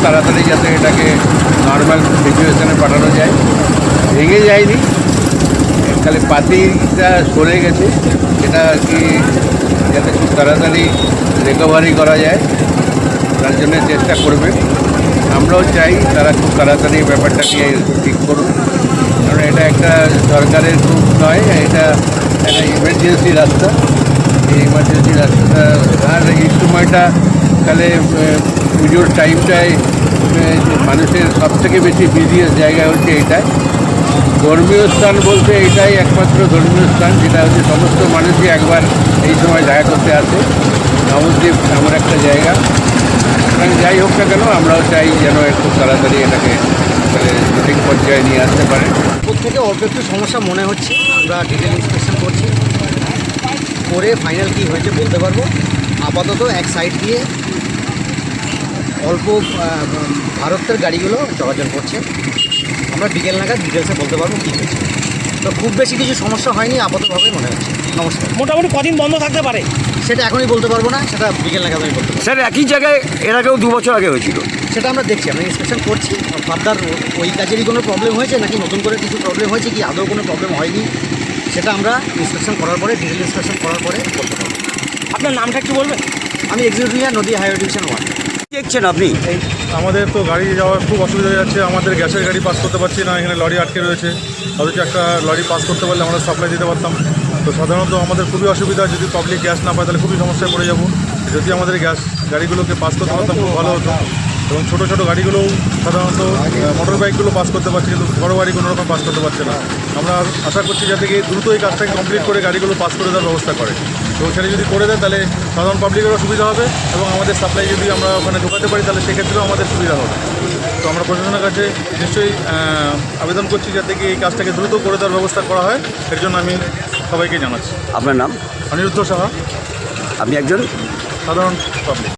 তাড়াতাড়ি যাতে এটাকে নর্মাল সিচুয়েশনে পাঠানো যায়। ভেঙে যায়নি, খালি পাতিটা সরে গেছে, এটা আর কি যাতে খুব তাড়াতাড়ি রিকভারি করা যায় তার জন্য চেষ্টা করবে। আমরাও চাই তারা খুব তাড়াতাড়ি ব্যাপারটা নিয়ে ঠিক করুন, কারণ এটা একটা সরকারের খুব নয়, এটা একটা ইমার্জেন্সি রাস্তা। এই ইমার্জেন্সি রাস্তাটা আর এই সময়টা তাহলে পুজোর টাইমটায় মানুষের সবথেকে বেশি বিজিয়েস্ট জায়গা হচ্ছে এইটাই। ধর্মীয় স্থান বলতে এইটাই একমাত্র ধর্মীয় স্থান যেটা হচ্ছে সমস্ত মানুষই একবার এই সময় দেখা করতে আসে। নবদ্বীপ এমন একটা জায়গা, যাই হোক না কেন আমরাও চাই যেন একটু তাড়াতাড়ি এটাকে সঠিক পর্যায়ে নিয়ে আসতে পারে। প্রত্যেকে অল্প একটু সমস্যা মনে হচ্ছে, আমরা ডিটেল ইন্সপেকশন করছি, করে ফাইনাল কী হয়েছে বলতে পারবো। আপাতত এক সাইড দিয়ে অল্প ভারতের গাড়িগুলো চলাচল করছে, আমরা বিকেল নাগাদ ডিটেলসে বলতে পারবো কী হয়েছে। তো খুব বেশি কিছু সমস্যা হয়নি আপাততভাবে মনে হচ্ছে। নমস্কার। মোটামুটি কদিন বন্ধ থাকতে পারে সেটা এখনই বলতে পারবো না, সেটা বিকেল নাগাদ আমি বলতে পারবো। স্যার? একই জায়গায় এর আগেও 2 বছর আগে হয়েছিল। সেটা আমরা দেখছি, আমরা ইন্সপেকশন করছি। ফার্দার ওই কাজেরই কোনো প্রবলেম হয়েছে নাকি নতুন করে কিছু প্রবলেম হয়েছে কি আদৌ কোনো প্রবলেম হয়নি, সেটা আমরা ইন্সপেকশন করার পরে, ডিটেল ইন্সপেকশন করার পরে বলতে পারবো। আপনার নামটা একটু বলবেন? আমি এক্সিকিউটিভ নদীয়া হাইওয়ে ডিভিশন 1। দেখছেন আপনি? আমাদের তো গাড়ি যাওয়ার খুব অসুবিধা হয়ে যাচ্ছে, আমাদের গ্যাসের গাড়ি পাস করতে পারছি না, এখানে লরি আটকে রয়েছে। অথচ একটা লরি পাস করতে পারলে আমরা সাপ্লাই দিতে পারতাম। তো সাধারণত আমাদের খুবই অসুবিধা, যদি পাবলিক গ্যাস না পায় তাহলে খুবই সমস্যায় পড়ে যাব। যদি আমাদের গ্যাস গাড়িগুলোকে পাস করতে পারতাম খুব ভালো হতো। এবং ছোটো ছোটো গাড়িগুলোও সাধারণত মোটর বাইকগুলো পাস করতে পারছে, কিন্তু বড়ো গাড়ি কোনো রকম পাস করতে পারছে না। আমরা আশা করছি যাতে কি দ্রুত এই কাজটাকে কমপ্লিট করে গাড়িগুলো পাস করে দেওয়ার ব্যবস্থা করে। তো সেটা যদি করে দেয় তাহলে সাধারণ পাবলিকেরও সুবিধা হবে এবং আমাদের সাপ্লাই যদি আমরা ওখানে ঢোকাতে পারি তাহলে সেক্ষেত্রেও আমাদের সুবিধা হবে। তো আমরা প্রশাসনের কাছে নিশ্চয়ই আবেদন করছি যাতে কি এই কাজটাকে দ্রুত করে দেওয়ার ব্যবস্থা করা হয়। এর জন্য আমি সবাইকে জানাচ্ছি। আপনার নাম? অনিরুদ্ধ সাহা, আপনি একজন সাধারণ পাবলিক।